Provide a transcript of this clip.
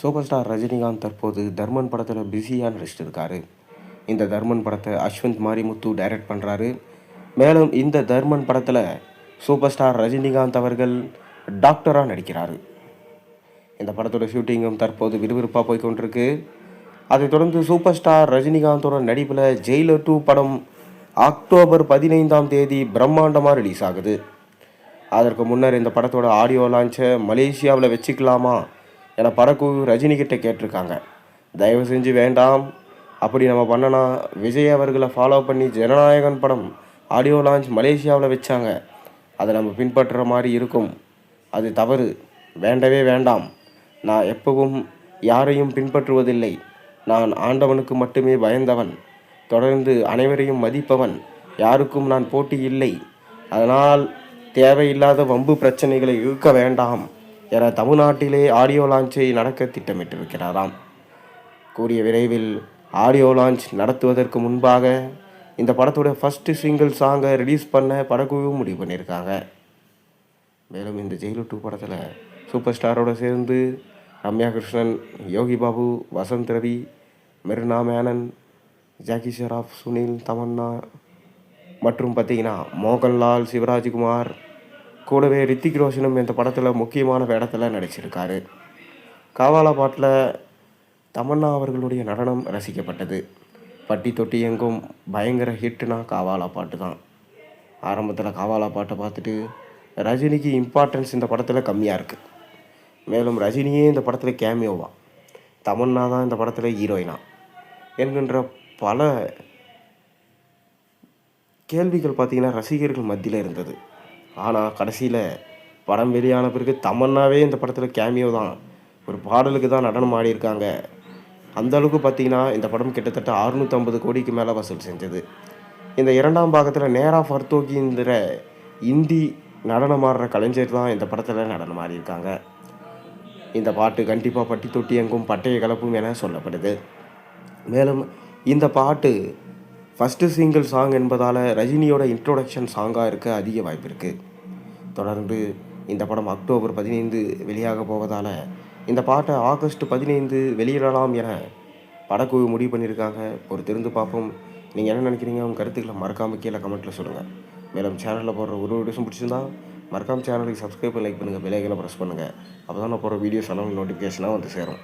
Super star Rajinikanth தற்போது தர்மன் படத்தில் பிஸியாக நடிச்சிட்டு இருக்காரு. இந்த தர்மன் படத்தை அஸ்வந்த் மாரிமுத்து டைரக்ட் பண்ணுறாரு. மேலும் இந்த தர்மன் படத்தில் சூப்பர் ஸ்டார் ரஜினிகாந்த் அவர்கள் டாக்டராக நடிக்கிறாரு. இந்த படத்தோட ஷூட்டிங்கும் தற்போது விறுவிறுப்பாக போய்கொண்டிருக்கு. அதைத் தொடர்ந்து சூப்பர் ஸ்டார் ரஜினிகாந்தோட நடிப்பில் ஜெயிலர் 2 படம் அக்டோபர் 15ஆம் தேதி பிரம்மாண்டமாக ரிலீஸ் ஆகுது. அதற்கு முன்னர் இந்த படத்தோட ஆடியோ லான்ச்சை மலேசியாவில் வச்சுக்கலாமா என படக்குழு ரஜினிகிட்ட கேட்டிருக்காங்க. தயவு செஞ்சு வேண்டாம், அப்படி நம்ம பண்ணனா விஜய் அவர்களை ஃபாலோ பண்ணி ஜனநாயகன் படம் ஆடியோ லான்ச் மலேசியாவில் வச்சாங்க, அதை நம்ம பின்பற்றுற மாதிரி இருக்கும், அது தவறு, வேண்டவே வேண்டாம். நான் எப்பவும் யாரையும் பின்பற்றுவதில்லை, நான் ஆண்டவனுக்கு மட்டுமே பயந்தவன், தொடர்ந்து அனைவரையும் மதிப்பவன், யாருக்கும் நான் போட்டி இல்லை, அதனால் தேவையில்லாத வம்பு பிரச்சனைகளை இழுக்க வேண்டாம் என தமிழ்நாட்டிலே ஆடியோ லான்ச்சை நடக்க திட்டமிட்டிருக்கிறாராம். கூடிய விரைவில் ஆடியோ லான்ச் நடத்துவதற்கு முன்பாக இந்த படத்தோட ஃபஸ்ட்டு சிங்கிள் சாங்கை ரிலீஸ் பண்ண படக்குழு முடிவு பண்ணியிருக்காங்க. மேலும் இந்த ஜெயிலர் 2 படத்தில் சூப்பர் ஸ்டாரோடு சேர்ந்து ரம்யா கிருஷ்ணன், யோகி பாபு, வசந்த் ரவி, மெரினா மேனன், ஜாக்கி ஷெராஃப், சுனில், தமன்னா மற்றும் பார்த்திங்கன்னா மோகன்லால், சிவராஜ்குமார், கூடவே ரித்திக் ரோஷனும் இந்த படத்தில் முக்கியமான வேடத்தில் நடிச்சிருக்காரு. காவாலா பாட்டில் தமன்னா அவர்களுடைய நடனம் ரசிக்கப்பட்டது. பட்டி தொட்டி எங்கும் பயங்கர ஹிட்னா காவாலா பாட்டு தான். ஆரம்பத்தில் காவாலா பாட்டை பார்த்துட்டு ரஜினிக்கு இம்பார்ட்டன்ஸ் இந்த படத்தில் கம்மியாக இருக்குது. மேலும் ரஜினியே இந்த படத்தில் கேமியோவா, தமன்னா தான் இந்த படத்தில் ஹீரோயினா என்கின்ற பல கேள்விகள் பார்த்திங்கன்னா ரசிகர்கள் மத்தியில் இருந்தது. ஆனால் கடைசியில் படம் வெளியான பிறகு தமன்னாவே இந்த படத்தில் கேமியோ தான், ஒரு பாடலுக்கு தான் நடனம் ஆடியிருக்காங்க. அந்தளவுக்கு பார்த்திங்கன்னா இந்த படம் கிட்டத்தட்ட 650 கோடிக்கு மேலே வசூல் செஞ்சது. இந்த 2ஆம் பாகத்தில் நேரா ஃபர்தோகின்ற இந்தி நடனம் ஆடுற கலைஞர் தான் இந்த படத்தில் நடனம் ஆடியிருக்காங்க. இந்த பாட்டு கண்டிப்பாக பட்டி தொட்டி எங்கும் பட்டையை கலப்பும் என சொல்லப்படுது. மேலும் இந்த பாட்டு ஃபஸ்ட்டு சிங்கிள் சாங் என்பதால் ரஜினியோட இன்ட்ரோடக்ஷன் சாங்காக இருக்க அதிக வாய்ப்பு இருக்குது. தொடர்ந்து இந்த படம் அக்டோபர் 15 வெளியாக போவதால் இந்த பாட்டை ஆகஸ்ட் 15 வெளியிடலாம் என படக்குழு முடிவு பண்ணியிருக்காங்க. பொறுத்திருந்து பார்ப்போம். நீங்கள் என்ன நினைக்கிறீங்க? உங்கள் கருத்துக்களை மறக்காமல் கீழே கமெண்ட்டில் சொல்லுங்கள். மேலும் சேனலில் போடுற ஒரு வீடியோஸும் பிடிச்சிருந்தா மறக்காமல் சேனலுக்கு சப்ஸ்கிரைப் லைக் பண்ணுங்கள், பெல் ஐகானை ப்ரெஸ் பண்ணுங்கள். அப்போ தான் நான் போகிற வீடியோஸ் எல்லாம் நோட்டிஃபிகேஷனாக வந்து சேரும்.